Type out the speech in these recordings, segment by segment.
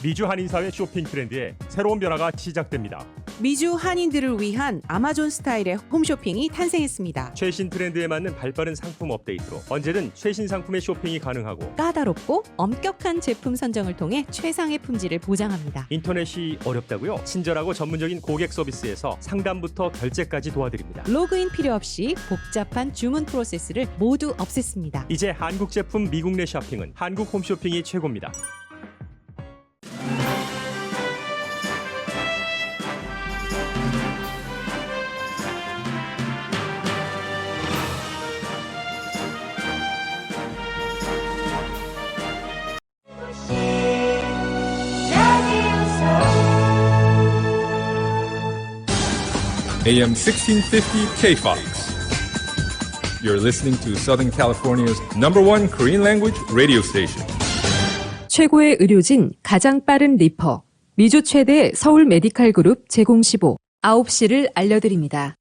미주 한인사회 쇼핑 트렌드에 새로운 변화가 시작됩니다. 미주 한인들을 위한 아마존 스타일의 홈쇼핑이 탄생했습니다. 최신 트렌드에 맞는 발빠른 상품 업데이트로 언제든 최신 상품의 쇼핑이 가능하고 까다롭고 엄격한 제품 선정을 통해 최상의 품질을 보장합니다. 인터넷이 어렵다고요? 친절하고 전문적인 고객 서비스에서 상담부터 결제까지 도와드립니다. 로그인 필요 없이 복잡한 주문 프로세스를 모두 없앴습니다. 이제 한국 제품 미국 내 쇼핑은 한국 홈쇼핑이 최고입니다. AM 1650 KFOX. You're listening to Southern California's #1 Korean language radio station. 최고의 의료진, 가장 빠른 리퍼. 미주 최대 서울 메디칼 그룹 제공 15. 9시를 알려드립니다.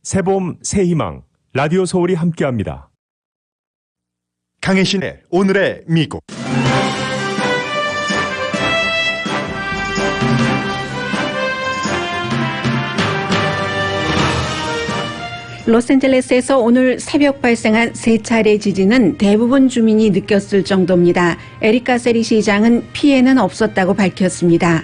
새봄 새희망 라디오 서울이 함께합니다. 강혜신의 오늘의 미국. 로스앤젤레스에서 오늘 새벽 발생한 3차례 지진은 대부분 주민이 느꼈을 정도입니다. 에리카 세리 시장은 피해는 없었다고 밝혔습니다.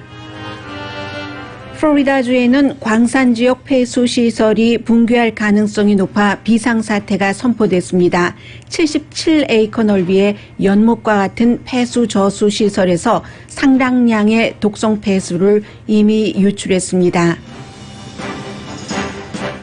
플로리다주에는 광산 지역 폐수 시설이 붕괴할 가능성이 높아 비상사태가 선포됐습니다. 77에이커 넓이의 연못과 같은 폐수 저수 시설에서 상당량의 독성 폐수를 이미 유출했습니다.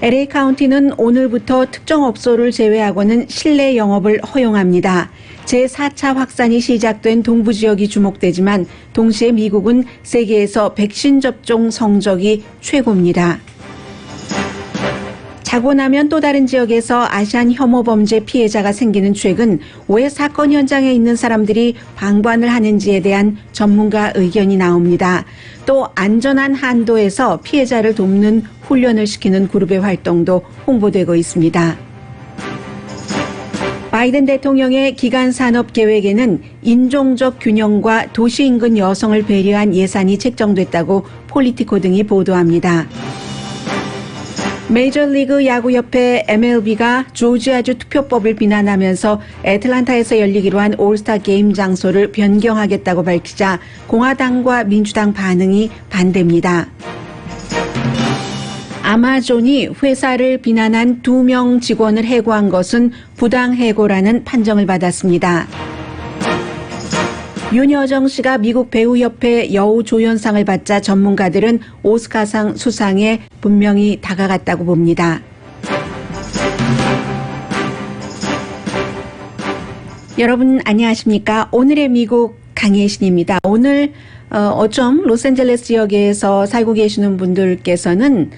LA 카운티는 오늘부터 특정 업소를 제외하고는 실내 영업을 허용합니다. 제4차 확산이 시작된 동부 지역이 주목되지만 동시에 미국은 세계에서 백신 접종 성적이 최고입니다. 자고 나면 또 다른 지역에서 아시안 혐오 범죄 피해자가 생기는 최근 왜 사건 현장에 있는 사람들이 방관을 하는지에 대한 전문가 의견이 나옵니다. 또 안전한 한도에서 피해자를 돕는 훈련을 시키는 그룹의 활동도 홍보되고 있습니다. 바이든 대통령의 기간 산업 계획에는 인종적 균형과 도시 인근 여성을 배려한 예산이 책정됐다고 폴리티코 등이 보도합니다. 메이저리그 야구협회 MLB가 조지아주 투표법을 비난하면서 애틀란타에서 열리기로 한 올스타 게임 장소를 변경하겠다고 밝히자 공화당과 민주당 반응이 반대입니다. 아마존이 회사를 비난한 2명 직원을 해고한 것은 부당해고라는 판정을 받았습니다. 윤여정 씨가 미국 배우협회 여우조연상을 받자 전문가들은 오스카상 수상에 분명히 다가갔다고 봅니다. 여러분 안녕하십니까? 오늘의 미국 강혜신입니다. 오늘 어쩜 로스앤젤레스 지역에서 살고 계시는 분들께서는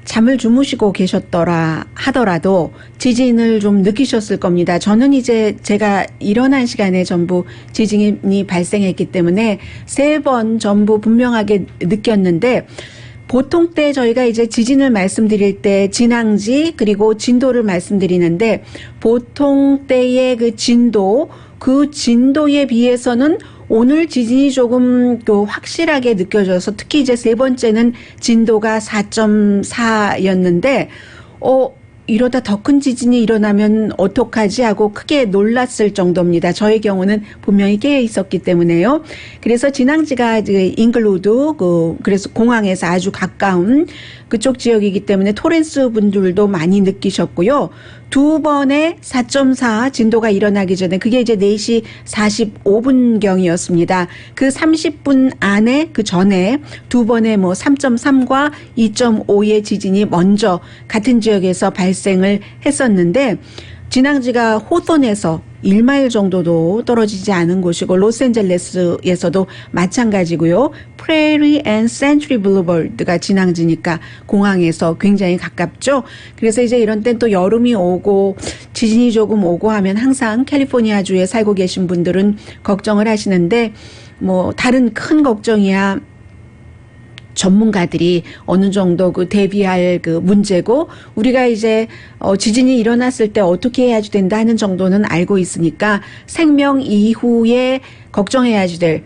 잠을 주무시고 계셨더라 하더라도 지진을 좀 느끼셨을 겁니다. 저는 이제 제가 일어난 시간에 전부 지진이 발생했기 때문에 3번 전부 분명하게 느꼈는데 보통 때 저희가 이제 지진을 말씀드릴 때 진앙지 그리고 진도를 말씀드리는데 보통 때의 그 진도에 비해서는 오늘 지진이 조금 확실하게 느껴져서 특히 이제 3번째는 진도가 4.4였는데 이러다 더 큰 지진이 일어나면 어떡하지 하고 크게 놀랐을 정도입니다. 저의 경우는 분명히 깨어 있었기 때문에요. 그래서 진앙지가 잉글우드 그래서 공항에서 아주 가까운 그쪽 지역이기 때문에 토렌스 분들도 많이 느끼셨고요. 2번의 4.4 진도가 일어나기 전에 그게 이제 4시 45분경이었습니다. 그 30분 안에 그 전에 2번의 3.3과 2.5의 지진이 먼저 같은 지역에서 발생을 했었는데 진앙지가 호손에서 1마일 정도도 떨어지지 않은 곳이고 로스앤젤레스에서도 마찬가지고요. 프레리 앤 센츄리 블루버드가 진앙지니까 공항에서 굉장히 가깝죠. 그래서 이제 이런 땐 또 여름이 오고 지진이 조금 오고 하면 항상 캘리포니아주에 살고 계신 분들은 걱정을 하시는데 다른 큰 걱정이야 전문가들이 어느 정도 그 대비할 그 문제고 우리가 이제 지진이 일어났을 때 어떻게 해야지 된다 하는 정도는 알고 있으니까 생명 이후에 걱정해야지 될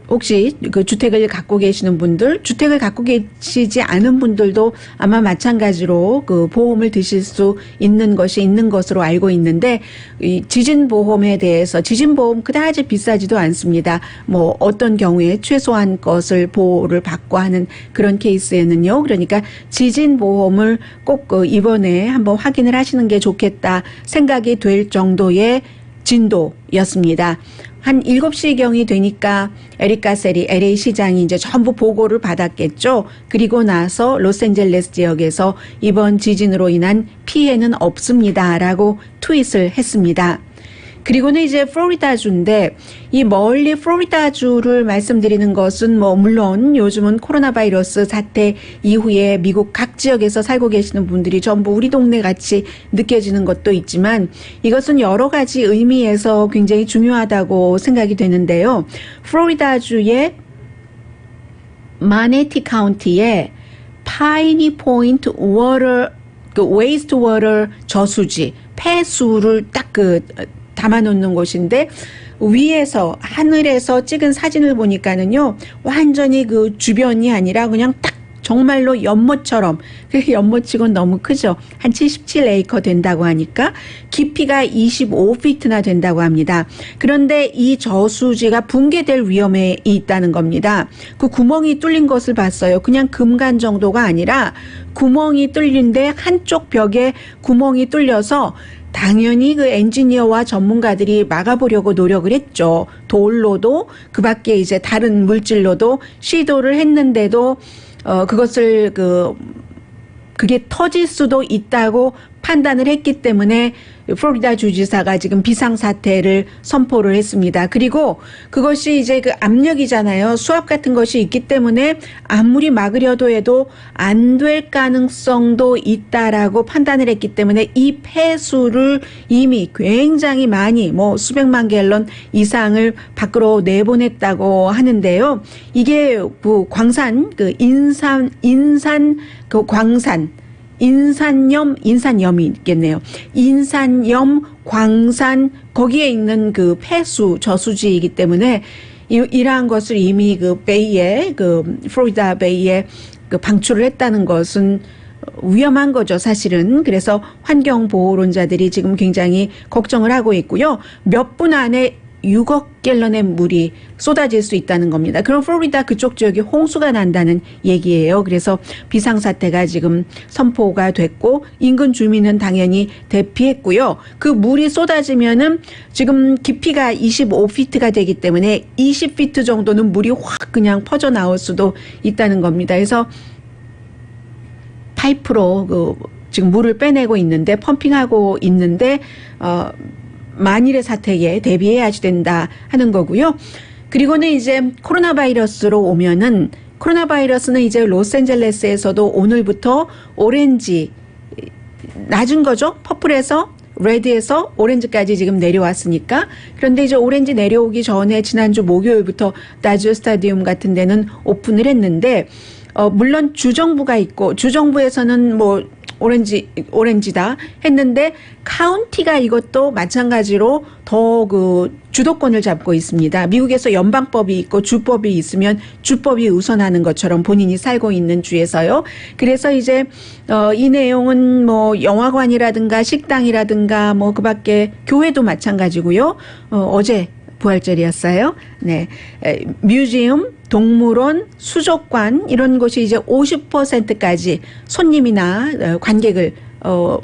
혹시 그 주택을 갖고 계시는 분들, 주택을 갖고 계시지 않은 분들도 아마 마찬가지로 그 보험을 드실 수 있는 것이 있는 것으로 알고 있는데 이 지진 보험에 대해서 지진 보험 그다지 비싸지도 않습니다. 뭐 어떤 경우에 최소한 것을 보호를 받고 하는 그런 케이스에는요. 그러니까 지진 보험을 꼭 이번에 한번 확인을 하시는 게 좋겠다 생각이 될 정도의 진도였습니다. 한 7시경이 되니까 에릭 가셀이 LA 시장이 이제 전부 보고를 받았겠죠. 그리고 나서 로스앤젤레스 지역에서 이번 지진으로 인한 피해는 없습니다라고 트윗을 했습니다. 그리고는 이제 플로리다주인데 이 멀리 플로리다주를 말씀드리는 것은 뭐 물론 요즘은 코로나 바이러스 사태 이후에 미국 각 지역에서 살고 계시는 분들이 전부 우리 동네 같이 느껴지는 것도 있지만 이것은 여러 가지 의미에서 굉장히 중요하다고 생각이 되는데요. 플로리다주의 마네티 카운티의 파이니 포인트 워터 그 웨이스트 워터 저수지 폐수를 딱 담아놓는 곳인데 위에서 하늘에서 찍은 사진을 보니까는요 완전히 그 주변이 아니라 그냥 딱 정말로 연못처럼 그 연못치고는 너무 크죠. 한 77에이커 된다고 하니까 깊이가 25피트나 된다고 합니다. 그런데 이 저수지가 붕괴될 위험에 있다는 겁니다. 그 구멍이 뚫린 것을 봤어요. 그냥 금간 정도가 아니라 구멍이 뚫린데 한쪽 벽에 구멍이 뚫려서 당연히 그 엔지니어와 전문가들이 막아보려고 노력을 했죠. 돌로도 그 밖에 이제 다른 물질로도 시도를 했는데도 그것을 그게 터질 수도 있다고 판단을 했기 때문에 플로리다 주지사가 지금 비상사태를 선포를 했습니다. 그리고 그것이 이제 그 압력이잖아요. 수압 같은 것이 있기 때문에 아무리 막으려도 해도 안 될 가능성도 있다라고 판단을 했기 때문에 이 폐수를 이미 굉장히 많이 뭐 수백만 갤런 이상을 밖으로 내보냈다고 하는데요. 이게 그 광산, 그 인산 그 광산 인산염이 있겠네요. 인산염, 광산, 거기에 있는 그 폐수, 저수지이기 때문에 이러한 것을 이미 그 베이에, 그 플로리다 베이에 그 방출을 했다는 것은 위험한 거죠, 사실은. 그래서 환경보호론자들이 지금 굉장히 걱정을 하고 있고요. 몇 분 안에 6억 갤런의 물이 쏟아질 수 있다는 겁니다. 그럼 플로리다 그쪽 지역이 홍수가 난다는 얘기예요. 그래서 비상사태가 지금 선포가 됐고 인근 주민은 당연히 대피했고요. 그 물이 쏟아지면은 지금 깊이가 25피트가 되기 때문에 20피트 정도는 물이 확 그냥 퍼져 나올 수도 있다는 겁니다. 그래서 파이프로 지금 물을 빼내고 있는데 펌핑하고 있는데 만일의 사태에 대비해야지 된다 하는 거고요. 그리고는 이제 코로나 바이러스로 오면은 코로나 바이러스는 이제 로스앤젤레스에서도 오늘부터 오렌지 낮은 거죠. 퍼플에서 레드에서 오렌지까지 지금 내려왔으니까. 그런데 이제 오렌지 내려오기 전에 지난주 목요일부터 다저 스타디움 같은 데는 오픈을 했는데 물론 주정부가 있고 주정부에서는 뭐 오렌지다 했는데 카운티가 이것도 마찬가지로 더 그 주도권을 잡고 있습니다. 미국에서 연방법이 있고 주법이 있으면 주법이 우선하는 것처럼 본인이 살고 있는 주에서요. 그래서 이제 이 내용은 뭐 영화관이라든가 식당이라든가 뭐 그밖에 교회도 마찬가지고요. 어제 부활절이었어요. 네, 뮤지엄, 동물원, 수족관 이런 곳이 이제 50%까지 손님이나 관객을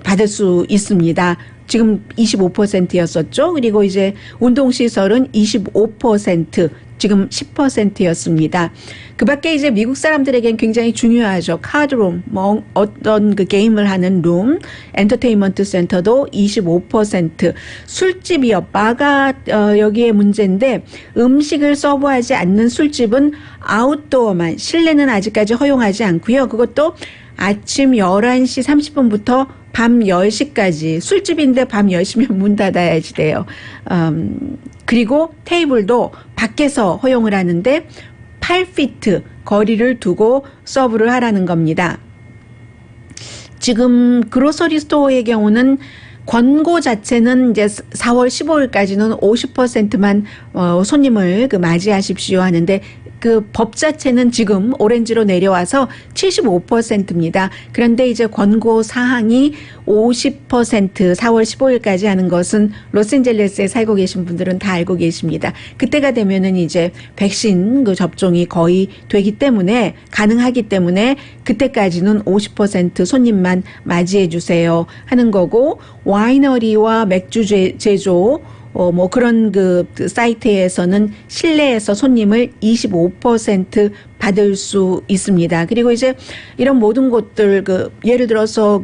받을 수 있습니다. 지금 25%였었죠. 그리고 이제 운동시설은 25%, 지금 10%였습니다. 그 밖에 이제 미국 사람들에겐 굉장히 중요하죠. 카드룸, 뭐 어떤 그 게임을 하는 룸, 엔터테인먼트 센터도 25%. 술집이요. 바가 여기에 문제인데 음식을 서브하지 않는 술집은 아웃도어만, 실내는 아직까지 허용하지 않고요. 그것도 아침 11시 30분부터 밤 10시까지. 술집인데 밤 10시면 문 닫아야지 돼요. 그리고 테이블도 밖에서 허용을 하는데 8피트 거리를 두고 서브를 하라는 겁니다. 지금 그로서리 스토어의 경우는 권고 자체는 이제 4월 15일까지는 50%만 손님을 맞이하십시오 하는데 그 법 자체는 지금 오렌지로 내려와서 75%입니다. 그런데 이제 권고 사항이 50% 4월 15일까지 하는 것은 로스앤젤레스에 살고 계신 분들은 다 알고 계십니다. 그때가 되면은 이제 백신 그 접종이 거의 되기 때문에 가능하기 때문에 그때까지는 50% 손님만 맞이해 주세요 하는 거고 와이너리와 맥주 제조 뭐 그런 그 사이트에서는 실내에서 손님을 25% 받을 수 있습니다. 그리고 이제 이런 모든 곳들 예를 들어서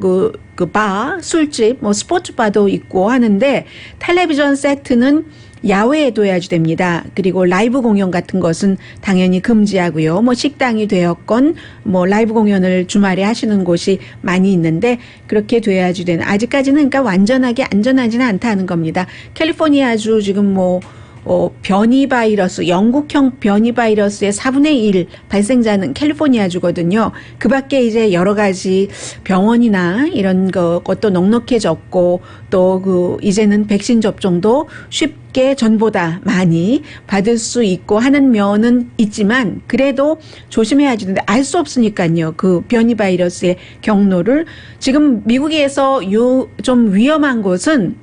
바, 술집, 뭐 스포츠 바도 있고 하는데 텔레비전 세트는 야외에 둬야지 됩니다. 그리고 라이브 공연 같은 것은 당연히 금지하고요. 뭐 식당이 되었건 뭐 라이브 공연을 주말에 하시는 곳이 많이 있는데 그렇게 돼야지 되는 아직까지는 그러니까 완전하게 안전하지는 않다는 겁니다. 캘리포니아주 지금 변이 바이러스, 영국형 변이 바이러스의 4분의 1 발생자는 캘리포니아주거든요. 그 밖에 이제 여러 가지 병원이나 이런 것도 넉넉해졌고 또 이제는 백신 접종도 쉽게 전보다 많이 받을 수 있고 하는 면은 있지만 그래도 조심해야지 되는데 알 수 없으니까요. 그 변이 바이러스의 경로를 지금 미국에서 좀 위험한 곳은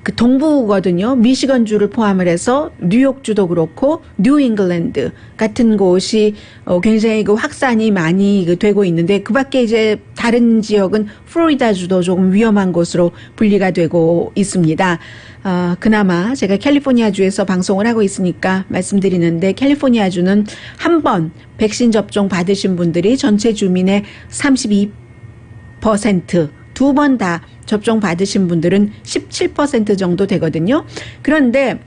그 동부거든요. 미시건주를 포함을 해서 뉴욕주도 그렇고 뉴잉글랜드 같은 곳이 굉장히 그 확산이 많이 되고 있는데 그 밖에 이제 다른 지역은 플로리다주도 조금 위험한 곳으로 분리가 되고 있습니다. 그나마 제가 캘리포니아주에서 방송을 하고 있으니까 말씀드리는데 캘리포니아주는 한 번 백신 접종 받으신 분들이 전체 주민의 32%, 두 번 다 접종 받으신 분들은 17% 정도 되거든요. 그런데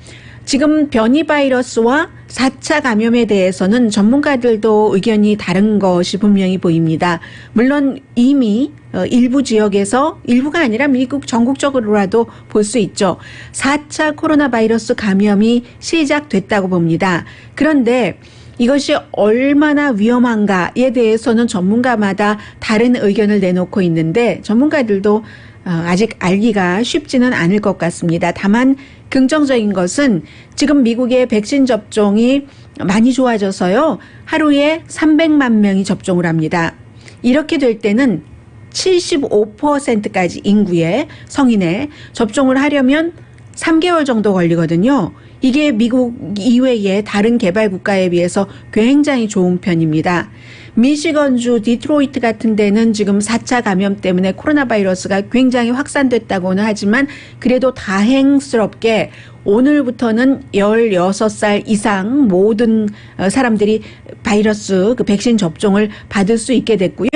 지금 변이 바이러스와 4차 감염에 대해서는 전문가들도 의견이 다른 것이 분명히 보입니다. 물론 이미 일부 지역에서 일부가 아니라 미국 전국적으로라도 볼 수 있죠. 4차 코로나 바이러스 감염이 시작됐다고 봅니다. 그런데 이것이 얼마나 위험한가에 대해서는 전문가마다 다른 의견을 내놓고 있는데 전문가들도 아직 알기가 쉽지는 않을 것 같습니다. 다만 긍정적인 것은 지금 미국의 백신 접종이 많이 좋아져서요. 하루에 300만 명이 접종을 합니다. 이렇게 될 때는 75%까지 인구의 성인의 접종을 하려면 3개월 정도 걸리거든요. 이게 미국 이외의 다른 개발 국가에 비해서 굉장히 좋은 편입니다. 미시건주 디트로이트 같은 데는 지금 4차 감염 때문에 코로나 바이러스가 굉장히 확산됐다고는 하지만 그래도 다행스럽게 오늘부터는 16살 이상 모든 사람들이 바이러스 백신 접종을 받을 수 있게 됐고요.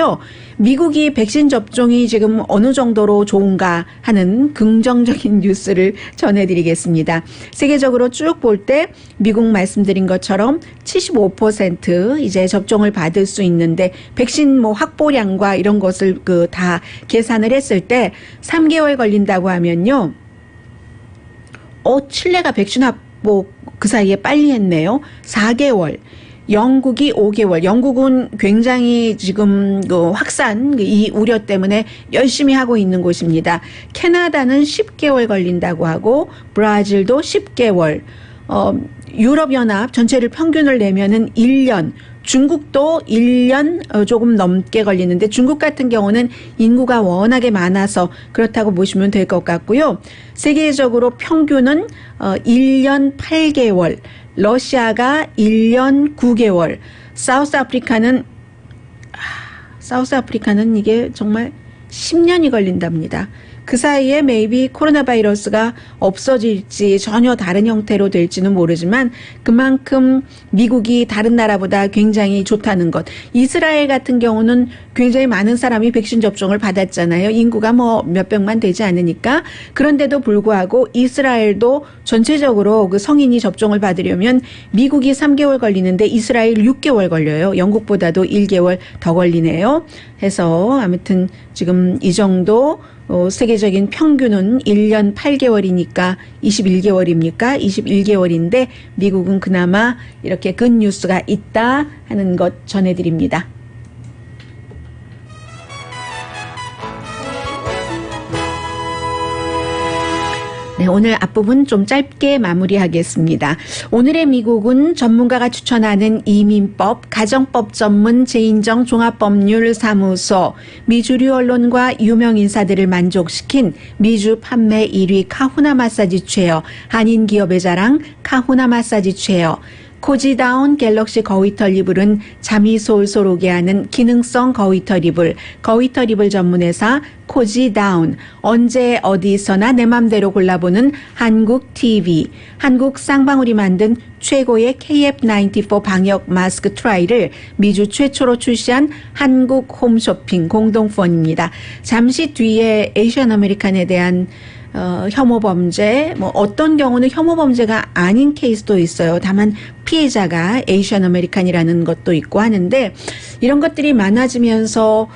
미국이 백신 접종이 지금 어느 정도로 좋은가 하는 긍정적인 뉴스를 전해드리겠습니다. 세계적으로 쭉 볼 때 미국 말씀드린 것처럼 75% 이제 접종을 받을 수 있는데 백신 확보량과 이런 것을 다 계산을 했을 때 3개월 걸린다고 하면요. 칠레가 백신 확보 그 사이에 빨리 했네요. 4개월. 영국이 5개월. 영국은 굉장히 지금 확산 이 우려 때문에 열심히 하고 있는 곳입니다. 캐나다는 10개월 걸린다고 하고 브라질도 10개월. 유럽연합 전체를 평균을 내면은 1년. 중국도 1년 조금 넘게 걸리는데 중국 같은 경우는 인구가 워낙에 많아서 그렇다고 보시면 될 것 같고요. 세계적으로 평균은 1년 8개월, 러시아가 1년 9개월, 사우스아프리카는 이게 정말 10년이 걸린답니다. 그 사이에 maybe 코로나 바이러스가 없어질지 전혀 다른 형태로 될지는 모르지만 그만큼 미국이 다른 나라보다 굉장히 좋다는 것. 이스라엘 같은 경우는 굉장히 많은 사람이 백신 접종을 받았잖아요. 인구가 몇백만 되지 않으니까. 그런데도 불구하고 이스라엘도 전체적으로 성인이 접종을 받으려면 미국이 3개월 걸리는데 이스라엘 6개월 걸려요. 영국보다도 1개월 더 걸리네요. 해서 아무튼 지금 이 정도 세계적인 평균은 1년 8개월이니까 21개월입니까? 21개월인데 미국은 그나마 이렇게 굿뉴스가 있다 하는 것 전해드립니다. 네, 오늘 앞부분 좀 짧게 마무리하겠습니다. 오늘의 미국은 전문가가 추천하는 이민법, 가정법 전문 제인정 종합법률사무소, 미주류 언론과 유명 인사들을 만족시킨 미주 판매 1위 카후나 마사지 체어, 한인 기업의 자랑 카후나 마사지 체어, 코지다운 갤럭시 거위털 이불은 잠이 솔솔 오게 하는 기능성 거위털 이불, 거위털 이불 전문회사 코지다운, 언제 어디서나 내 맘대로 골라보는 한국 TV, 한국 쌍방울이 만든 최고의 KF94 방역 마스크 트라이를 미주 최초로 출시한 한국 홈쇼핑 공동후원입니다. 잠시 뒤에 에이시안 아메리칸에 대한 혐오 범죄, 뭐 어떤 경우는 혐오 범죄가 아닌 케이스도 있어요. 다만 피해자가 에이시안 아메리칸이라는 것도 있고 하는데 이런 것들이 많아지면서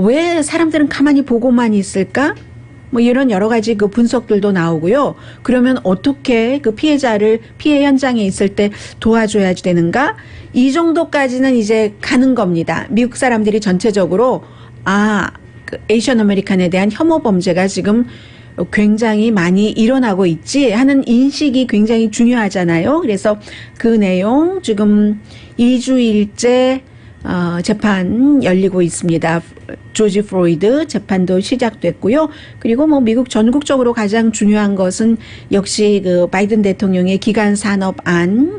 왜 사람들은 가만히 보고만 있을까? 뭐 이런 여러 가지 그 분석들도 나오고요. 그러면 어떻게 그 피해자를 피해 현장에 있을 때 도와줘야 되는가? 이 정도까지는 이제 가는 겁니다. 미국 사람들이 전체적으로 그 에이시안 아메리칸에 대한 혐오 범죄가 지금 굉장히 많이 일어나고 있지 하는 인식이 굉장히 중요하잖아요. 그래서 그 내용 지금 2주일째 재판 열리고 있습니다. 조지 플로이드 재판도 시작됐고요. 그리고 뭐 미국 전국적으로 가장 중요한 것은 역시 그 바이든 대통령의 기간 산업안이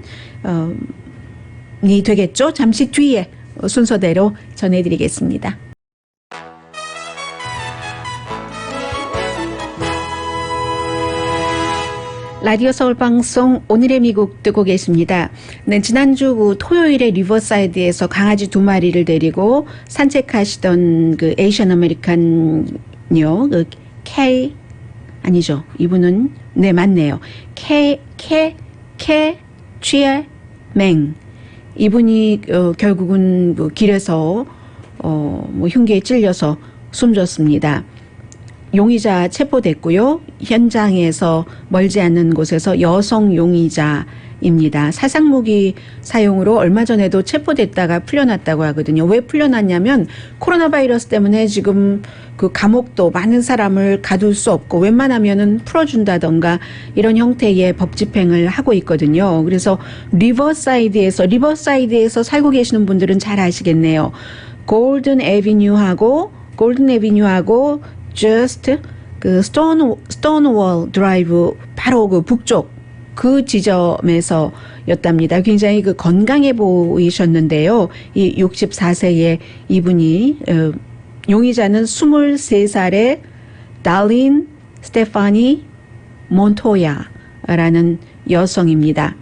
되겠죠. 잠시 뒤에 순서대로 전해드리겠습니다. 라디오 서울 방송 오늘의 미국 듣고 계십니다. 네, 지난주 토요일에 리버사이드에서 강아지 2마리를 데리고 산책하시던 그 에이시안 아메리칸요, 그 아니죠. 이분은, 네, 맞네요. 취에 맹. 이분이, 결국은 그 길에서, 뭐 흉기에 찔려서 숨졌습니다. 용의자 체포됐고요. 현장에서 멀지 않는 곳에서 여성 용의자입니다. 사상무기 사용으로 얼마 전에도 체포됐다가 풀려났다고 하거든요. 왜 풀려났냐면 코로나 바이러스 때문에 지금 그 감옥도 많은 사람을 가둘 수 없고 웬만하면은 풀어준다던가 이런 형태의 법 집행을 하고 있거든요. 그래서 리버사이드에서 살고 계시는 분들은 잘 아시겠네요. 골든 에비뉴하고 just 그 스톤월 드라이브 바로 그 북쪽 그 지점에서였답니다. 굉장히 그 건강해 보이셨는데요. 이 64세의 이분이 용의자는 23살의 달린 스테파니 몬토야라는 여성입니다.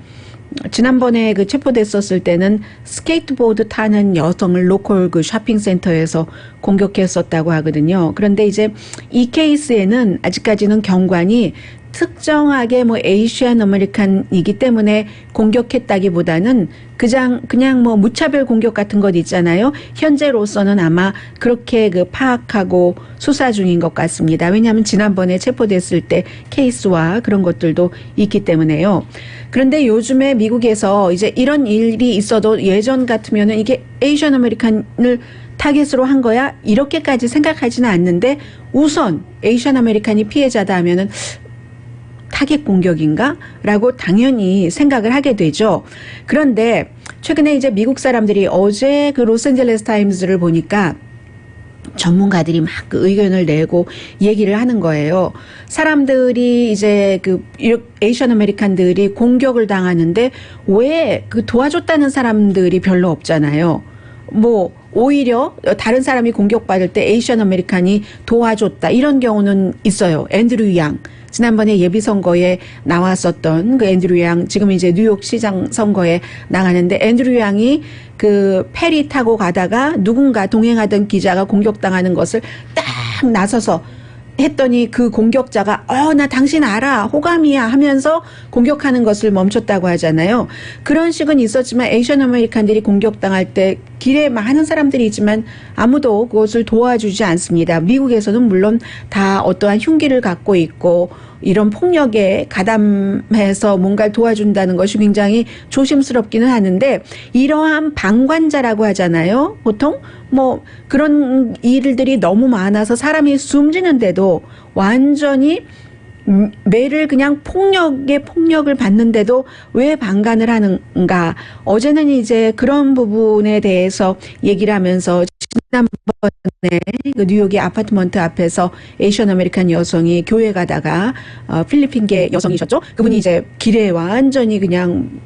지난번에 그 체포됐었을 때는 스케이트보드 타는 여성을 로컬 그 쇼핑센터에서 공격했었다고 하거든요. 그런데 이제 이 케이스에는 아직까지는 경관이 특정하게 뭐 에이시안 아메리칸이기 때문에 공격했다기보다는 그냥 뭐 무차별 공격 같은 것 있잖아요. 현재로서는 아마 그렇게 그 파악하고 수사 중인 것 같습니다. 왜냐하면 지난번에 체포됐을 때 케이스와 그런 것들도 있기 때문에요. 그런데 요즘에 미국에서 이제 이런 일이 있어도 예전 같으면은 이게 에이시안 아메리칸을 타겟으로 한 거야? 이렇게까지 생각하지는 않는데 우선 에이시안 아메리칸이 피해자다 하면은 타겟 공격인가? 라고 당연히 생각을 하게 되죠. 그런데 최근에 이제 미국 사람들이 어제 그 로스앤젤레스 타임즈를 보니까 전문가들이 막 그 의견을 내고 얘기를 하는 거예요. 사람들이 이제 그 에이시안 아메리칸들이 공격을 당하는데 왜 그 도와줬다는 사람들이 별로 없잖아요. 뭐 오히려 다른 사람이 공격받을 때 에이시안 아메리칸이 도와줬다 이런 경우는 있어요. 앤드류 양. 지난번에 예비선거에 나왔었던 그 앤드류 양, 지금 이제 뉴욕 시장 선거에 나가는데 앤드류 양이 그 페리 타고 가다가 누군가 동행하던 기자가 공격당하는 것을 딱 나서서 했더니 그 공격자가 나 당신 알아 호감이야 하면서 공격하는 것을 멈췄다고 하잖아요. 그런 식은 있었지만 에이시안 아메리칸들이 공격당할 때 길에 많은 사람들이 있지만 아무도 그것을 도와주지 않습니다. 미국에서는 물론 다 어떠한 흉기를 갖고 있고 이런 폭력에 가담해서 뭔가를 도와준다는 것이 굉장히 조심스럽기는 하는데 이러한 방관자라고 하잖아요. 보통 뭐 그런 일들이 너무 많아서 사람이 숨지는데도 완전히 매를 그냥 폭력을 받는데도 왜 방관을 하는가. 어제는 이제 그런 부분에 대해서 얘기를 하면서 지난번에 그 뉴욕의 아파트먼트 앞에서 에이션 아메리칸 여성이 교회 가다가 필리핀계 여성이셨죠. 그분이 이제 길에 완전히 그냥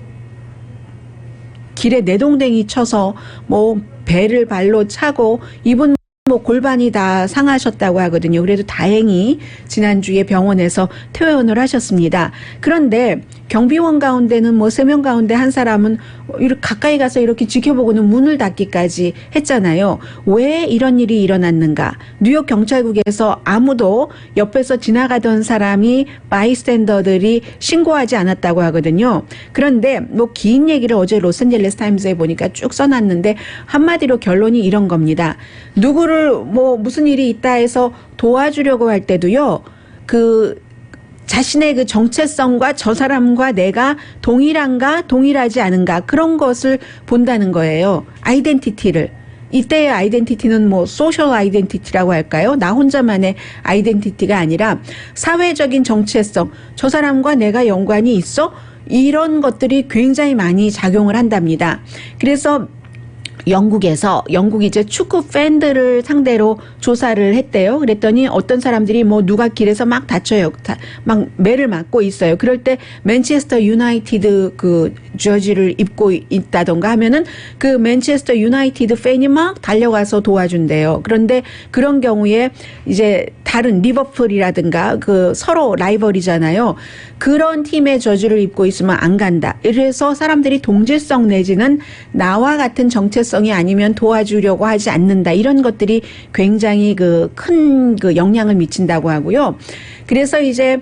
길에 내동댕이 쳐서 뭐 배를 발로 차고 이분 뭐 골반이 다 상하셨다고 하거든요. 그래도 다행히 지난주에 병원에서 퇴원을 하셨습니다. 그런데 경비원 가운데는 뭐 3명 가운데 한 사람은 이렇게 가까이 가서 이렇게 지켜보고는 문을 닫기까지 했잖아요. 왜 이런 일이 일어났는가? 뉴욕 경찰국에서 아무도 옆에서 지나가던 사람이 바이스탠더들이 신고하지 않았다고 하거든요. 그런데 뭐 긴 얘기를 어제 로스앤젤레스 타임즈에 보니까 쭉 써놨는데 한마디로 결론이 이런 겁니다. 누구를 뭐 무슨 일이 있다 해서 도와주려고 할 때도요. 그 자신의 그 정체성과 저 사람과 내가 동일한가 동일하지 않은가 그런 것을 본다는 거예요. 아이덴티티를. 이때의 아이덴티티는 뭐 소셜 아이덴티티라고 할까요? 나 혼자만의 아이덴티티가 아니라 사회적인 정체성. 저 사람과 내가 연관이 있어? 이런 것들이 굉장히 많이 작용을 한답니다. 그래서 영국이 이제 축구 팬들을 상대로 조사를 했대요. 그랬더니 어떤 사람들이 뭐 누가 길에서 막 다쳐요. 막 매를 맞고 있어요. 그럴 때 맨체스터 유나이티드 그 저지를 입고 있다던가 하면은 그 맨체스터 유나이티드 팬이 막 달려가서 도와준대요. 그런데 그런 경우에 이제 다른 리버풀이라든가 그 서로 라이벌이잖아요. 그런 팀의 저지를 입고 있으면 안 간다. 그래서 사람들이 동질성 내지는 나와 같은 정체성이 아니면 도와주려고 하지 않는다. 이런 것들이 굉장히 그 큰 그 영향을 미친다고 하고요. 그래서 이제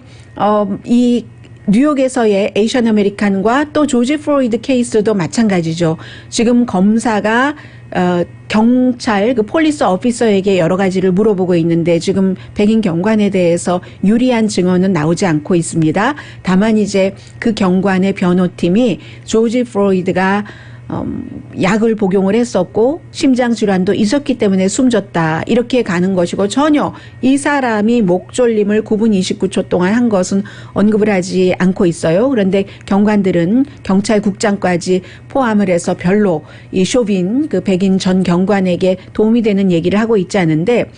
이 뉴욕에서의 에이션 아메리칸과 또 조지 플로이드 케이스도 마찬가지죠. 지금 검사가 경찰 그 폴리스 오피서에게 여러 가지를 물어보고 있는데 지금 백인 경관에 대해서 유리한 증언은 나오지 않고 있습니다. 다만 이제 그 경관의 변호팀이 조지 플로이드가 약을 복용을 했었고 심장 질환도 있었기 때문에 숨졌다 이렇게 가는 것이고 전혀 이 사람이 목졸림을 9분 29초 동안 한 것은 언급을 하지 않고 있어요. 그런데 경관들은 경찰국장까지 포함을 해서 별로 이 쇼빈 그 백인 전 경관에게 도움이 되는 얘기를 하고 있지 않은데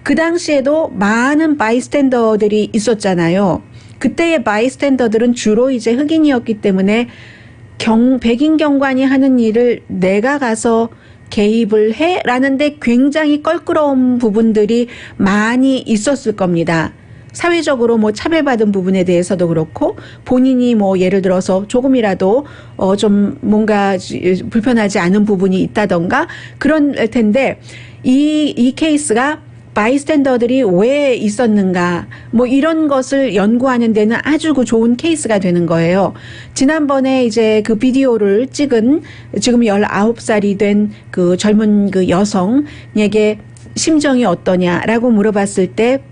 그 당시에도 많은 바이스탠더들이 있었잖아요. 그때의 바이스탠더들은 주로 이제 흑인이었기 때문에 백인 경관이 하는 일을 내가 가서 개입을 해? 라는데 굉장히 껄끄러운 부분들이 많이 있었을 겁니다. 사회적으로 뭐 차별받은 부분에 대해서도 그렇고 본인이 뭐 예를 들어서 조금이라도 좀 뭔가 불편하지 않은 부분이 있다던가 그런 텐데 이 케이스가 바이스탠더들이 왜 있었는가 뭐 이런 것을 연구하는 데는 아주 좋은 케이스가 되는 거예요. 지난번에 이제 그 비디오를 찍은 지금 19살이 된 그 젊은 그 여성에게 심정이 어떠냐라고 물어봤을 때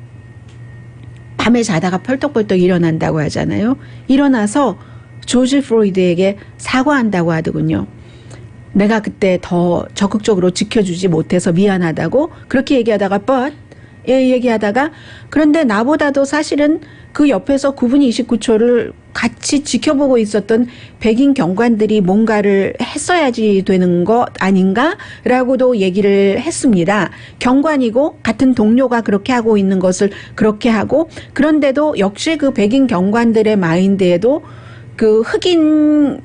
밤에 자다가 펄떡펄떡 일어난다고 하잖아요. 일어나서 조지 플로이드에게 사과한다고 하더군요. 내가 그때 더 적극적으로 지켜주지 못해서 미안하다고 그렇게 얘기하다가 얘기하다가 그런데 나보다도 사실은 그 옆에서 9분 29초를 같이 지켜보고 있었던 백인 경관들이 뭔가를 했어야지 되는 것 아닌가라고도 얘기를 했습니다. 경관이고 같은 동료가 그렇게 하고 있는 것을 그렇게 하고 그런데도 역시 그 백인 경관들의 마인드에도 그 흑인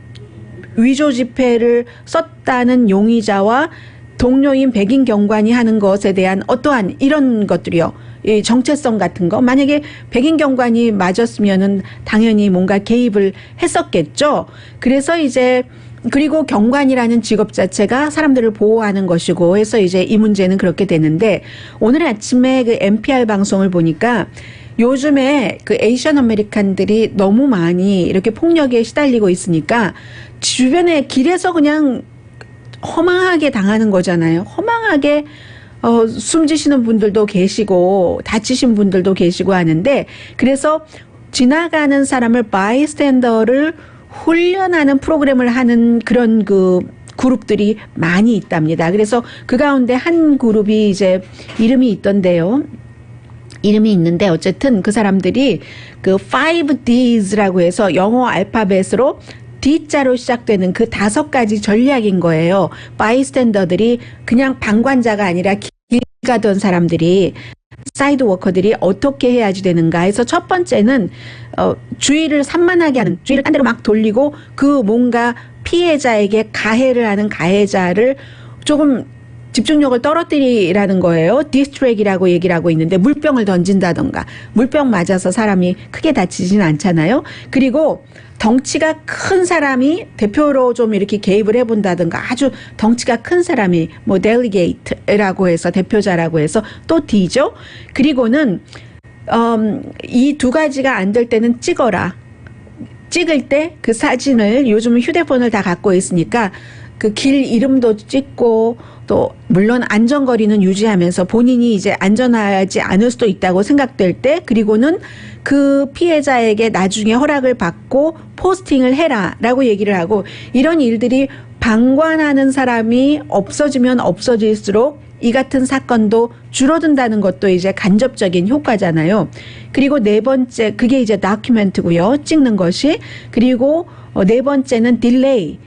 위조 지폐를 썼다는 용의자와 동료인 백인 경관이 하는 것에 대한 어떠한 이런 것들이요. 이 정체성 같은 거. 만약에 백인 경관이 맞았으면은 당연히 뭔가 개입을 했었겠죠. 그래서 이제 그리고 경관이라는 직업 자체가 사람들을 보호하는 것이고 해서 이제 이 문제는 그렇게 되는데 오늘 아침에 그 NPR 방송을 보니까 요즘에 그 에이션 아메리칸들이 너무 많이 이렇게 폭력에 시달리고 있으니까 주변에 길에서 그냥 허망하게 당하는 거잖아요. 허망하게 숨지시는 분들도 계시고 다치신 분들도 계시고 하는데, 그래서 지나가는 사람을 바이스탠더를 훈련하는 프로그램을 하는 그런 그 그룹들이 많이 있답니다. 그래서 그 가운데 한 그룹이 이제 이름이 있던데요. 이름이 있는데 어쨌든 그 사람들이 그 5Ds라고 해서 영어 알파벳으로 D자로 시작되는 그 5가지 전략인 거예요. 바이스탠더들이 그냥 방관자가 아니라 길 가던 사람들이, 사이드 워커들이 어떻게 해야지 되는가 해서 첫 번째는 주의를 산만하게 하는, 주의를 딴 데로 막 돌리고 그 뭔가 피해자에게 가해를 하는 가해자를 조금 집중력을 떨어뜨리라는 거예요. 디스트랙이라고 얘기를 하고 있는데, 물병을 던진다던가, 물병 맞아서 사람이 크게 다치진 않잖아요. 그리고 덩치가 큰 사람이 대표로 좀 이렇게 개입을 해본다든가, 아주 덩치가 큰 사람이 뭐 델리게이트라고 해서 대표자라고 해서 또 D죠. 그리고는 이 두 가지가 안 될 때는 찍어라. 찍을 때 그 사진을, 요즘은 휴대폰을 다 갖고 있으니까 그 길 이름도 찍고, 또 물론 안전거리는 유지하면서 본인이 이제 안전하지 않을 수도 있다고 생각될 때, 그리고는 그 피해자에게 나중에 허락을 받고 포스팅을 해라라고 얘기를 하고, 이런 일들이 방관하는 사람이 없어지면 없어질수록 이 같은 사건도 줄어든다는 것도 이제 간접적인 효과잖아요. 그리고 네 번째, 그게 이제 다큐멘트고요. 찍는 것이. 그리고 네 번째는 딜레이.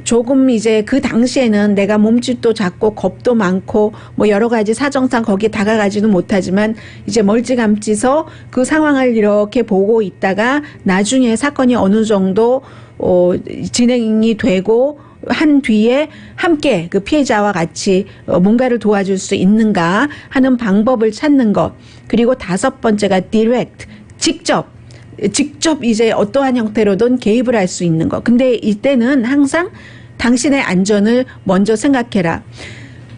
조금 이제 그 당시에는 내가 몸집도 작고 겁도 많고 뭐 여러 가지 사정상 거기에 다가가지는 못하지만 이제 멀찌감치서 그 상황을 이렇게 보고 있다가 나중에 사건이 어느 정도 진행이 되고 한 뒤에 함께 그 피해자와 같이 뭔가를 도와줄 수 있는가 하는 방법을 찾는 것. 그리고 5번째가 direct, 직접 이제 어떠한 형태로든 개입을 할 수 있는 것. 근데 이때는 항상 당신의 안전을 먼저 생각해라.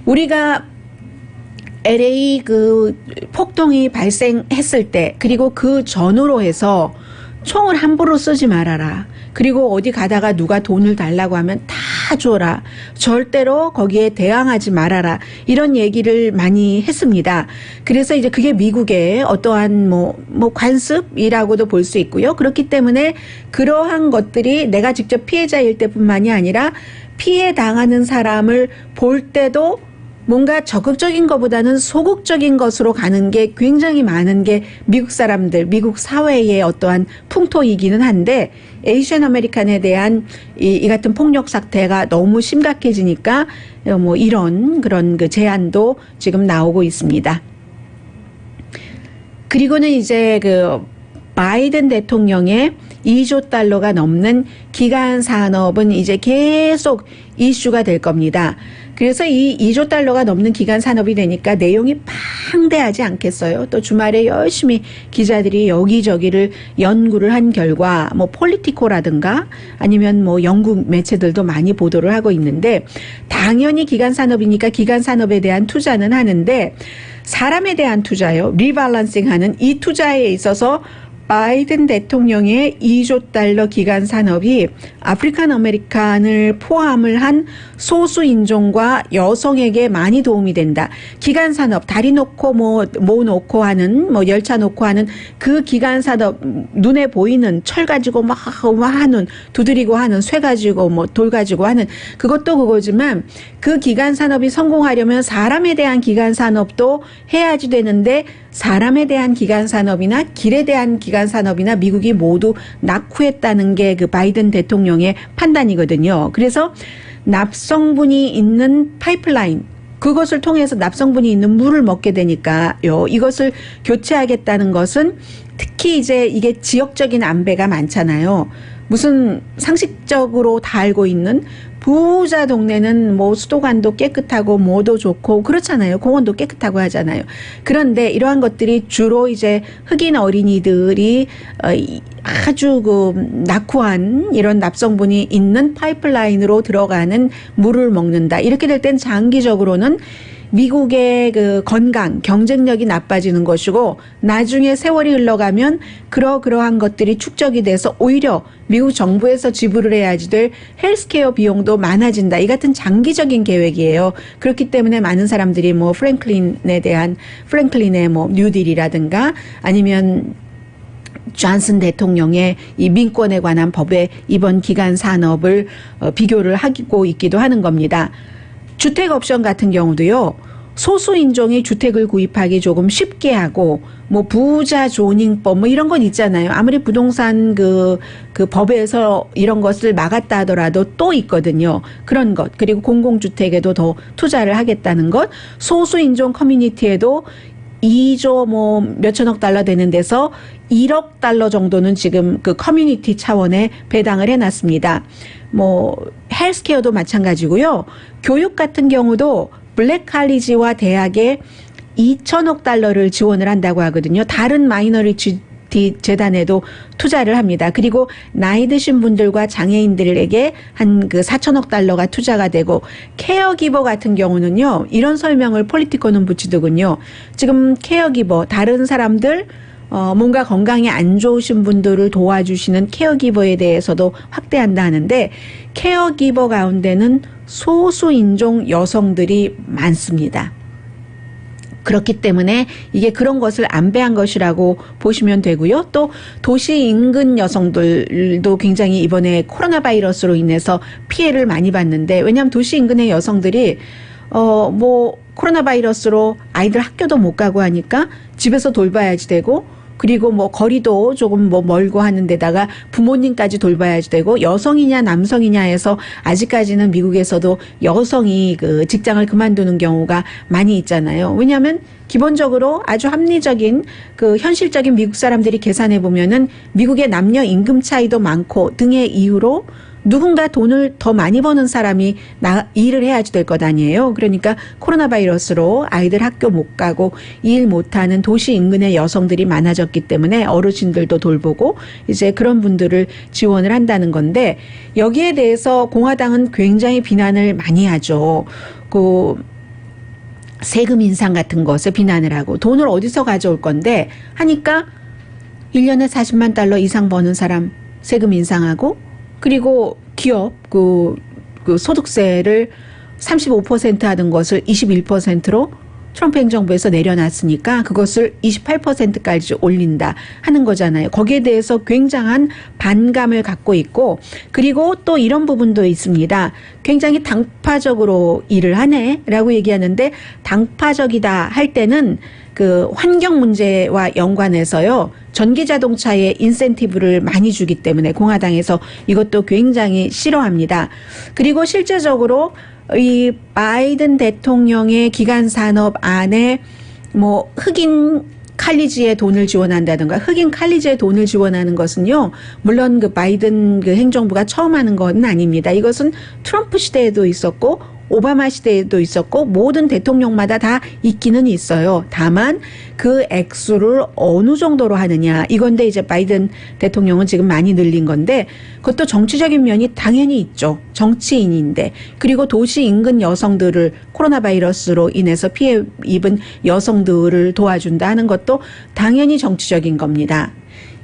우리가 LA 그 폭동이 발생했을 때, 그리고 그 전후로 해서 총을 함부로 쓰지 말아라. 그리고 어디 가다가 누가 돈을 달라고 하면 다 줘라. 절대로 거기에 대항하지 말아라. 이런 얘기를 많이 했습니다. 그래서 이제 그게 미국의 어떠한 뭐 관습이라고도 볼 수 있고요. 그렇기 때문에 그러한 것들이 내가 직접 피해자일 때뿐만이 아니라 피해 당하는 사람을 볼 때도 뭔가 적극적인 것보다는 소극적인 것으로 가는 게 굉장히 많은 게 미국 사람들, 미국 사회의 어떠한 풍토이기는 한데, 에이시안 아메리칸에 대한 이 같은 폭력 사태가 너무 심각해지니까 뭐 이런 그런 그 제안도 지금 나오고 있습니다. 그리고는 이제 그 바이든 대통령의 2조 달러가 넘는 기간 산업은 이제 계속 이슈가 될 겁니다. 그래서 이 2조 달러가 넘는 기간 산업이 되니까 내용이 방대하지 않겠어요. 또 주말에 열심히 기자들이 여기저기를 연구를 한 결과 뭐 폴리티코라든가 아니면 뭐 영국 매체들도 많이 보도를 하고 있는데, 당연히 기간 산업이니까 기간 산업에 대한 투자는 하는데, 사람에 대한 투자요, 리밸런싱하는 이 투자에 있어서 바이든 대통령의 2조 달러 기간 산업이 아프리칸 아메리칸을 포함을 한 소수 인종과 여성에게 많이 도움이 된다. 기간 산업, 다리 놓고 뭐 놓고 하는, 뭐 열차 놓고 하는 그 기간 산업, 눈에 보이는 철 가지고 막 하는, 두드리고 하는, 쇠 가지고 뭐 돌 가지고 하는, 그것도 그거지만 그 기간 산업이 성공하려면 사람에 대한 기간 산업도 해야지 되는데, 사람에 대한 기간 산업이나 길에 대한 기간 산업이나 미국이 모두 낙후했다는 게 그 바이든 대통령의 판단이거든요. 그래서 납성분이 있는 파이프라인, 그것을 통해서 납성분이 있는 물을 먹게 되니까요. 이것을 교체하겠다는 것은 특히 이제 이게 지역적인 안배가 많잖아요. 무슨 상식적으로 다 알고 있는 부자 동네는 뭐 수도관도 깨끗하고 뭐도 좋고 그렇잖아요. 공원도 깨끗하고 하잖아요. 그런데 이러한 것들이 주로 이제 흑인 어린이들이 아주 그 낙후한 이런 납성분이 있는 파이프라인으로 들어가는 물을 먹는다. 이렇게 될 땐 장기적으로는 미국의 그 건강, 경쟁력이 나빠지는 것이고 나중에 세월이 흘러가면 그러한 것들이 축적이 돼서 오히려 미국 정부에서 지불을 해야지 될 헬스케어 비용도 많아진다. 이 같은 장기적인 계획이에요. 그렇기 때문에 많은 사람들이 뭐 프랭클린의 뭐 뉴딜이라든가 아니면 존슨 대통령의 이 민권에 관한 법의 이번 기간 산업을 비교를 하고 있기도 하는 겁니다. 주택 옵션 같은 경우도요. 소수 인종이 주택을 구입하기 조금 쉽게 하고 뭐 부자 조닝법 뭐 이런 건 있잖아요. 아무리 부동산 그 법에서 이런 것을 막았다 하더라도 또 있거든요. 그런 것. 그리고 공공주택에도 더 투자를 하겠다는 것. 소수 인종 커뮤니티에도 2조 뭐 몇천억 달러 되는 데서 1억 달러 정도는 지금 그 커뮤니티 차원에 배당을 해놨습니다. 뭐 헬스케어도 마찬가지고요. 교육 같은 경우도 블랙 칼리지와 대학에 2천억 달러를 지원을 한다고 하거든요. 다른 마이너리티 재단에도 투자를 합니다. 그리고 나이 드신 분들과 장애인들에게 한 그 4천억 달러가 투자가 되고 케어기버 같은 경우는요. 이런 설명을 폴리티코는 붙이더군요. 지금 케어기버 다른 사람들 뭔가 건강이 안 좋으신 분들을 도와주시는 케어기버에 대해서도 확대한다 하는데 케어기버 가운데는 소수 인종 여성들이 많습니다. 그렇기 때문에 이게 그런 것을 안배한 것이라고 보시면 되고요. 또 도시 인근 여성들도 굉장히 이번에 코로나 바이러스로 인해서 피해를 많이 봤는데 왜냐하면 도시 인근의 여성들이 뭐 코로나 바이러스로 아이들 학교도 못 가고 하니까 집에서 돌봐야지 되고 그리고 뭐 거리도 조금 뭐 멀고 하는 데다가 부모님까지 돌봐야지 되고 여성이냐 남성이냐 해서 아직까지는 미국에서도 여성이 그 직장을 그만두는 경우가 많이 있잖아요. 왜냐하면 기본적으로 아주 합리적인 그 현실적인 미국 사람들이 계산해 보면은 미국의 남녀 임금 차이도 많고 등의 이유로 누군가 돈을 더 많이 버는 사람이 일을 해야지 될 것 아니에요. 그러니까 코로나 바이러스로 아이들 학교 못 가고 일 못하는 도시 인근의 여성들이 많아졌기 때문에 어르신들도 돌보고 이제 그런 분들을 지원을 한다는 건데 여기에 대해서 공화당은 굉장히 비난을 많이 하죠. 그 세금 인상 같은 것에 비난을 하고 돈을 어디서 가져올 건데 하니까 1년에 40만 달러 이상 버는 사람 세금 인상하고 그리고 기업 그 소득세를 35% 하던 것을 21%로 트럼프 행정부에서 내려놨으니까 그것을 28%까지 올린다 하는 거잖아요. 거기에 대해서 굉장한 반감을 갖고 있고 그리고 또 이런 부분도 있습니다. 굉장히 당파적으로 일을 하네라고 얘기하는데 당파적이다 할 때는 그 환경 문제와 연관해서요. 전기 자동차에 인센티브를 많이 주기 때문에 공화당에서 이것도 굉장히 싫어합니다. 그리고 실제적으로 이 바이든 대통령의 기간 산업 안에 뭐 흑인 칼리지에 돈을 지원한다든가 흑인 칼리지에 돈을 지원하는 것은요. 물론 그 바이든 그 행정부가 처음 하는 건 아닙니다. 이것은 트럼프 시대에도 있었고 오바마 시대에도 있었고 모든 대통령마다 다 있기는 있어요. 다만 그 액수를 어느 정도로 하느냐 이건데 이제 바이든 대통령은 지금 많이 늘린 건데 그것도 정치적인 면이 당연히 있죠. 정치인인데 그리고 도시 인근 여성들을 코로나 바이러스로 인해서 피해 입은 여성들을 도와준다 하는 것도 당연히 정치적인 겁니다.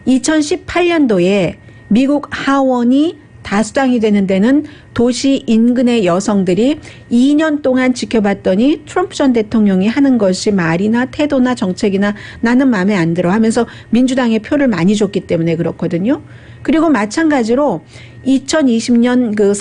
2018년도에 미국 하원이 다수당이 되는 데는 도시 인근의 여성들이 2년 동안 지켜봤더니 트럼프 전 대통령이 하는 것이 말이나 태도나 정책이나 나는 마음에 안 들어 하면서 민주당에 표를 많이 줬기 때문에 그렇거든요. 그리고 마찬가지로 2020년 그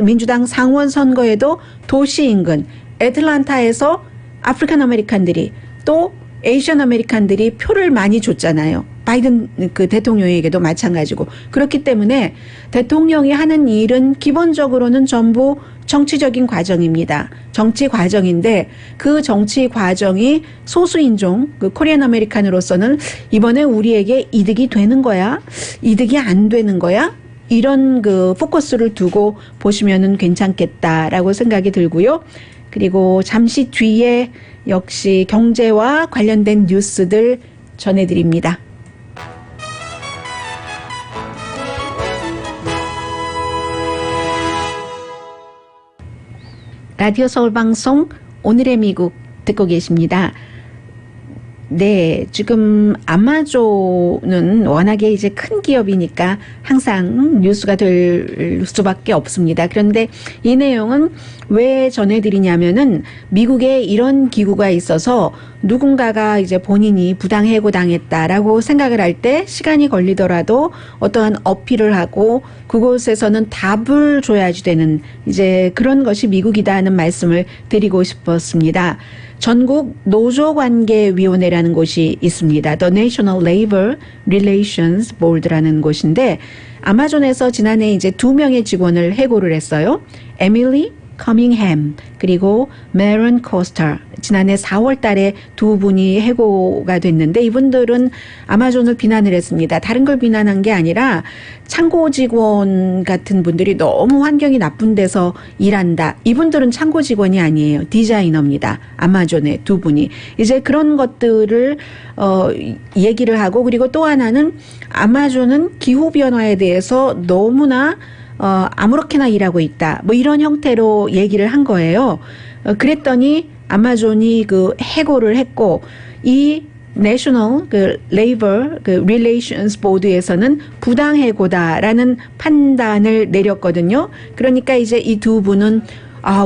민주당 상원 선거에도 도시 인근 애틀란타에서 아프리칸 아메리칸들이 또 에이시안 아메리칸들이 표를 많이 줬잖아요. 바이든 그 대통령에게도 마찬가지고. 그렇기 때문에 대통령이 하는 일은 기본적으로는 전부 정치적인 과정입니다. 정치 과정인데 그 정치 과정이 소수인종, 그 코리안 아메리칸으로서는 이번에 우리에게 이득이 되는 거야? 이득이 안 되는 거야? 이런 그 포커스를 두고 보시면은 괜찮겠다라고 생각이 들고요. 그리고 잠시 뒤에 역시 경제와 관련된 뉴스들 전해드립니다. 라디오 서울 방송 오늘의 미국 듣고 계십니다. 네, 지금 아마존은 워낙에 이제 큰 기업이니까 항상 뉴스가 될 수밖에 없습니다. 그런데 이 내용은 왜 전해드리냐면은 미국에 이런 기구가 있어서 누군가가 이제 본인이 부당해고 당했다라고 생각을 할 때 시간이 걸리더라도 어떠한 어필을 하고 그곳에서는 답을 줘야지 되는 이제 그런 것이 미국이다 하는 말씀을 드리고 싶었습니다. 전국 노조관계위원회라는 곳이 있습니다. The National Labor Relations Board라는 곳인데 아마존에서 지난해 이제 2명의 직원을 해고를 했어요. 에밀리 커밍햄 그리고 메런 코스터 지난해 4월 달에 두 분이 해고가 됐는데 이분들은 아마존을 비난을 했습니다. 다른 걸 비난한 게 아니라 창고 직원 같은 분들이 너무 환경이 나쁜 데서 일한다. 이분들은 창고 직원이 아니에요. 디자이너입니다. 아마존의 두 분이. 이제 그런 것들을 얘기를 하고 그리고 또 하나는 아마존은 기후변화에 대해서 너무나 아무렇게나 일하고 있다. 뭐 이런 형태로 얘기를 한 거예요. 그랬더니 아마존이 그 해고를 했고 이 National Labor Relations Board에서는 부당해고다라는 판단을 내렸거든요. 그러니까 이제 이 두 분은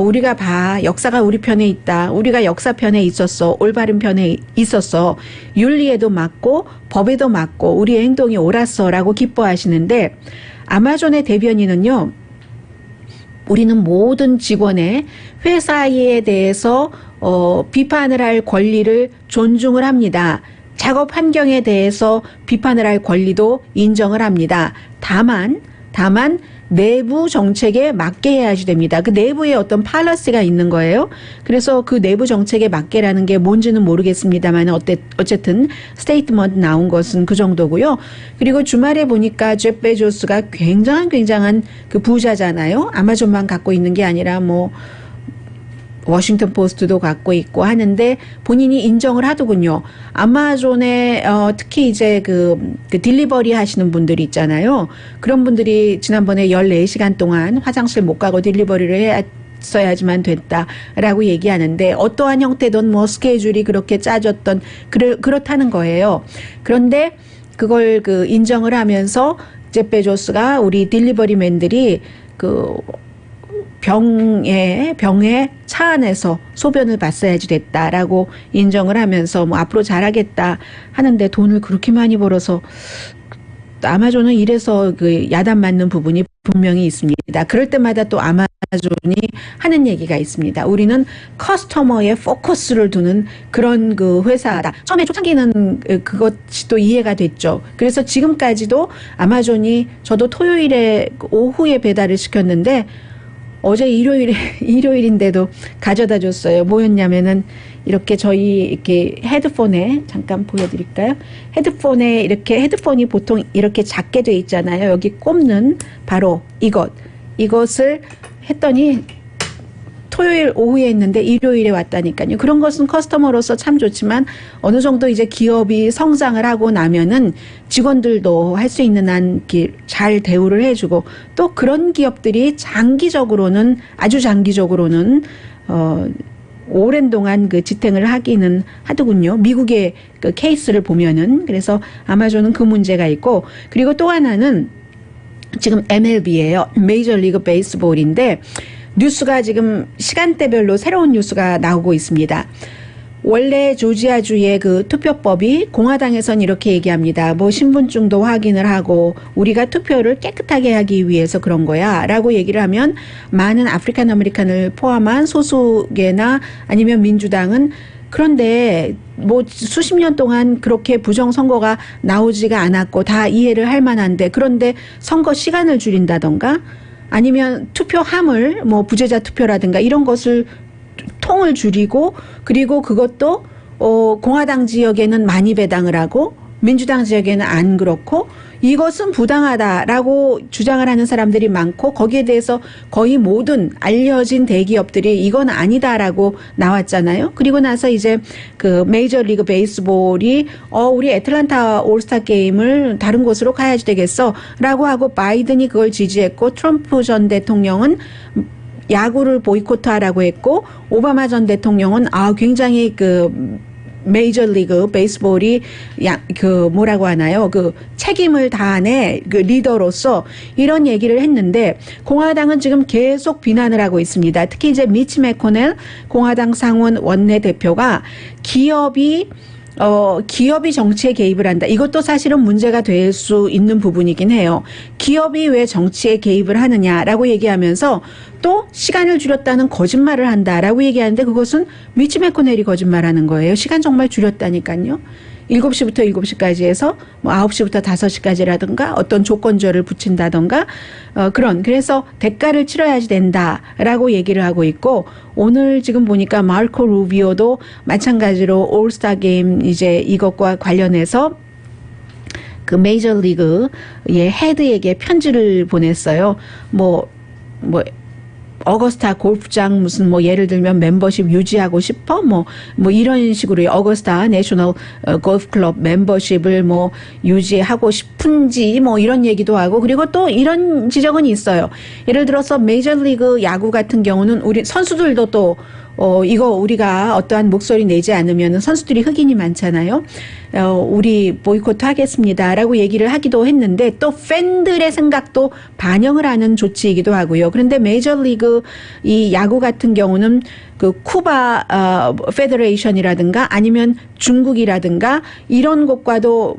우리가 역사가 우리 편에 있다. 우리가 역사 편에 있었어. 올바른 편에 있었어. 윤리에도 맞고 법에도 맞고 우리의 행동이 옳았어라고 기뻐하시는데 아마존의 대변인은요. 우리는 모든 직원의 회사에 대해서 비판을 할 권리를 존중을 합니다. 작업 환경에 대해서 비판을 할 권리도 인정을 합니다. 다만 내부 정책에 맞게 해야지 됩니다. 그 내부에 어떤 팔러시가 있는 거예요. 그래서 그 내부 정책에 맞게라는 게 뭔지는 모르겠습니다만 어쨌든 스테이트먼트 나온 것은 그 정도고요. 그리고 주말에 보니까 제프 베조스가 굉장한 그 부자잖아요. 아마존만 갖고 있는 게 아니라 뭐 워싱턴 포스트도 갖고 있고 하는데 본인이 인정을 하더군요. 아마존에 특히 이제 그 딜리버리 하시는 분들이 있잖아요. 그런 분들이 지난번에 14시간 동안 화장실 못 가고 딜리버리를 했어야지만 됐다라고 얘기하는데 어떠한 형태든 뭐 스케줄이 그렇게 짜졌던 그렇다는 거예요. 그런데 그걸 인정을 하면서 제프 베조스가 우리 딜리버리맨들이 병에 차 안에서 소변을 봤어야지 됐다라고 인정을 하면서 뭐 앞으로 잘하겠다 하는데 돈을 그렇게 많이 벌어서 아마존은 이래서 야단 맞는 부분이 분명히 있습니다. 그럴 때마다 또 아마존이 하는 얘기가 있습니다. 우리는 커스터머에 포커스를 두는 그런 회사다. 처음에 초창기는 그것이 또 이해가 됐죠. 그래서 지금까지도 아마존이 저도 토요일에 오후에 배달을 시켰는데 어제 일요일인데도 가져다 줬어요. 뭐였냐면은 이렇게 헤드폰에 잠깐 보여드릴까요? 헤드폰에 헤드폰이 보통 이렇게 작게 돼 있잖아요. 여기 꼽는 바로 이것을 했더니 토요일 오후에 했는데 일요일에 왔다니까요. 그런 것은 커스터머로서 참 좋지만 어느 정도 이제 기업이 성장을 하고 나면은 직원들도 할 수 있는 한 잘 대우를 해주고 또 그런 기업들이 아주 장기적으로는 오랜 동안 지탱을 하기는 하더군요. 미국의 케이스를 보면은. 그래서 아마존은 그 문제가 있고 그리고 또 하나는 지금 MLB예요. 메이저 리그 베이스볼인데 뉴스가 지금 시간대별로 새로운 뉴스가 나오고 있습니다. 원래 조지아주의 투표법이 공화당에선 이렇게 얘기합니다. 뭐 신분증도 확인을 하고 우리가 투표를 깨끗하게 하기 위해서 그런 거야 라고 얘기를 하면 많은 아프리칸 아메리칸을 포함한 소수계나 아니면 민주당은 그런데 뭐 수십 년 동안 그렇게 부정선거가 나오지가 않았고 다 이해를 할 만한데 그런데 선거 시간을 줄인다던가 아니면 투표함을 뭐 부재자 투표라든가 이런 것을 통을 줄이고 그리고 그것도 공화당 지역에는 많이 배당을 하고 민주당 지역에는 안 그렇고 이것은 부당하다라고 주장을 하는 사람들이 많고 거기에 대해서 거의 모든 알려진 대기업들이 이건 아니다라고 나왔잖아요. 그리고 나서 이제 메이저 리그 베이스볼이 우리 애틀랜타 올스타 게임을 다른 곳으로 가야지 되겠어라고 하고 바이든이 그걸 지지했고 트럼프 전 대통령은 야구를 보이콧하라고 했고 오바마 전 대통령은 굉장히 메이저리그 베이스볼이 뭐라고 하나요? 책임을 다하네 리더로서 이런 얘기를 했는데 공화당은 지금 계속 비난을 하고 있습니다. 특히 이제 미치 매코넬 공화당 상원 원내대표가 기업이 정치에 개입을 한다. 이것도 사실은 문제가 될 수 있는 부분이긴 해요. 기업이 왜 정치에 개입을 하느냐라고 얘기하면서 또 시간을 줄였다는 거짓말을 한다라고 얘기하는데 그것은 미치 매코넬이 거짓말하는 거예요. 시간 정말 줄였다니까요. 7시부터 7시까지 해서 9시부터 5시까지라든가 어떤 조건절을 붙인다든가 그래서 대가를 치러야지 된다라고 얘기를 하고 있고 오늘 지금 보니까 마르코 루비오도 마찬가지로 올스타 게임 이제 이것과 관련해서 메이저리그의 헤드에게 편지를 보냈어요. 어거스타 골프장 무슨 예를 들면 멤버십 유지하고 싶어 이런 식으로 어거스타 내셔널 골프 클럽 멤버십을 유지하고 싶은지 이런 얘기도 하고 그리고 또 이런 지적은 있어요. 예를 들어서 메이저리그 야구 같은 경우는 우리 선수들도 또 이거 우리가 어떠한 목소리 내지 않으면 선수들이 흑인이 많잖아요. 우리 보이콧 하겠습니다라고 얘기를 하기도 했는데 또 팬들의 생각도 반영을 하는 조치이기도 하고요. 그런데 메이저리그 이 야구 같은 경우는 쿠바 페더레이션이라든가 아니면 중국이라든가 이런 곳과도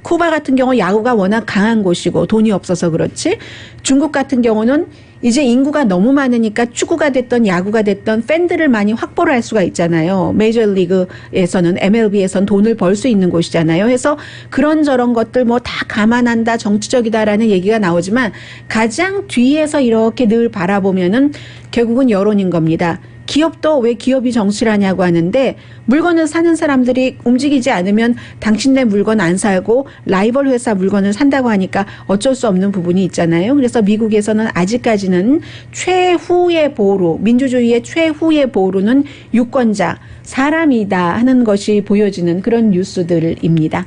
쿠바 같은 경우 야구가 워낙 강한 곳이고 돈이 없어서 그렇지 중국 같은 경우는 이제 인구가 너무 많으니까 축구가 됐던 야구가 됐던 팬들을 많이 확보를 할 수가 있잖아요. 메이저리그에서는 MLB에서는 돈을 벌 수 있는 곳이잖아요. 해서 그런저런 것들 다 감안한다 정치적이다라는 얘기가 나오지만 가장 뒤에서 이렇게 늘 바라보면은 결국은 여론인 겁니다. 기업도 왜 기업이 정치를 하냐고 하는데 물건을 사는 사람들이 움직이지 않으면 당신네 물건 안 사고 라이벌 회사 물건을 산다고 하니까 어쩔 수 없는 부분이 있잖아요. 그래서 미국에서는 아직까지는 최후의 보루, 민주주의의 최후의 보루는 유권자, 사람이다 하는 것이 보여지는 그런 뉴스들입니다.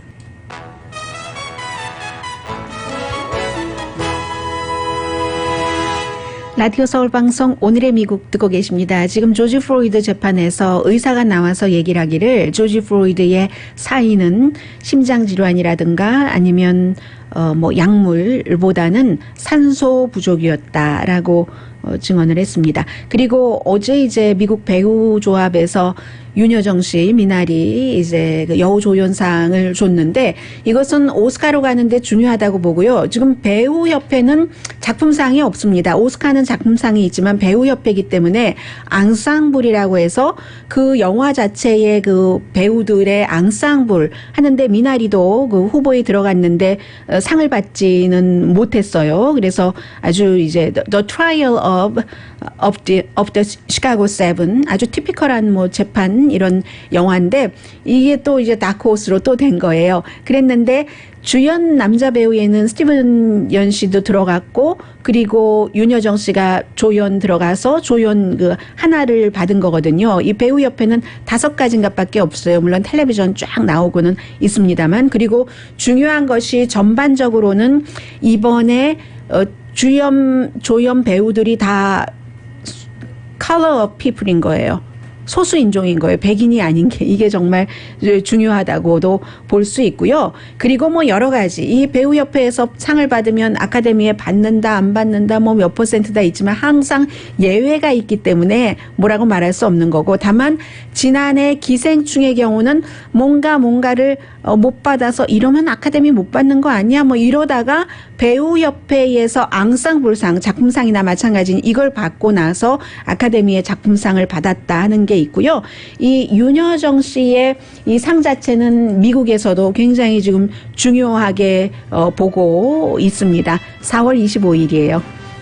라디오 서울방송 오늘의 미국 듣고 계십니다. 지금 조지 플로이드 재판에서 의사가 나와서 얘기를 하기를 조지 플로이드의 사인은 심장질환이라든가 아니면 약물보다는 산소 부족이었다라고 증언을 했습니다. 그리고 어제 이제 미국 배우 조합에서 윤여정 씨, 미나리 이제 여우조연상을 줬는데 이것은 오스카로 가는데 중요하다고 보고요. 지금 배우협회는 작품상이 없습니다. 오스카는 작품상이 있지만 배우협회이기 때문에 앙상블이라고 해서 그 영화 자체의 배우들의 앙상블 하는데 미나리도 후보에 들어갔는데 상을 받지는 못했어요. 그래서 아주 이제 The Trial of the Chicago 7 아주 티피컬한 재판 이런 영화인데 이게 또 이제 다크호스로 또 된 거예요. 그랬는데 주연 남자 배우에는 스티븐 연 씨도 들어갔고 그리고 윤여정 씨가 조연 들어가서 조연 하나를 받은 거거든요. 이 배우협회는 5가지인가밖에 없어요. 물론 텔레비전 쫙 나오고는 있습니다만 그리고 중요한 것이 전반적으로는 이번에 조연 배우들이 다 color of people인 거예요. 소수인종인 거예요. 백인이 아닌 게 이게 정말 중요하다고도 볼 수 있고요. 그리고 여러 가지 이 배우협회에서 상을 받으면 아카데미에 받는다 안 받는다 몇 %다 있지만 항상 예외가 있기 때문에 뭐라고 말할 수 없는 거고 다만 지난해 기생충의 경우는 뭔가를 못 받아서 이러면 아카데미 못 받는 거 아니야 이러다가 배우협회에서 앙상블상 작품상이나 마찬가지인 이걸 받고 나서 아카데미의 작품상을 받았다 하는 게 있고요. 이 윤여정 씨의 이 상 자체는 미국에서도 굉장히 지금 중요하게 보고 있습니다. 4월 25일이에요.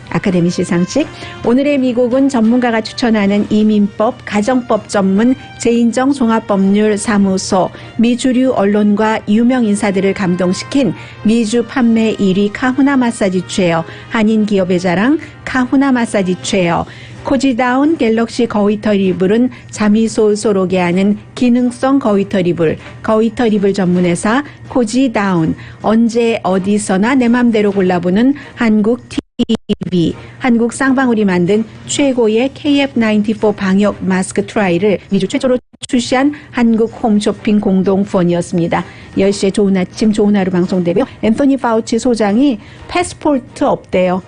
아카데미 시상식. 오늘의 미국은 전문가가 추천하는 이민법, 가정법 전문 재인정 종합법률사무소, 미주류 언론과 유명 인사들을 감동시킨 미주 판매 1위 카후나 마사지 체어, 한인 기업의 자랑 카후나 마사지 체어, 코지다운 갤럭시 거위털 이불은 잠이 솔솔 오게 하는 기능성 거위털 이불, 거위털 이불 전문회사 코지다운, 언제 어디서나 내 맘대로 골라보는 한국 KF92 한국 쌍방울이 만든 최고의 KF94 방역 마스크 트라이를 미주 최초로 출시한 한국 홈쇼핑 공동후원이었습니다. 10시에 좋은 아침 좋은 하루 방송되고요. 앤토니 파우치 소장이 패스포트 없대요.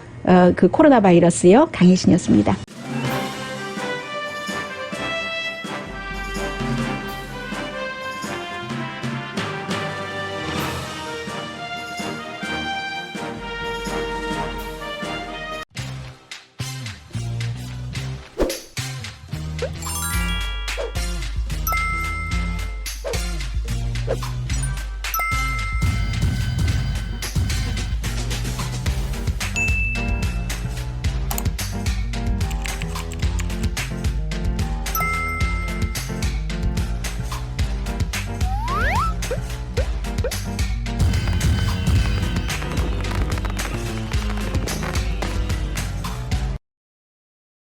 그 코로나 바이러스요. 강혜신이었습니다.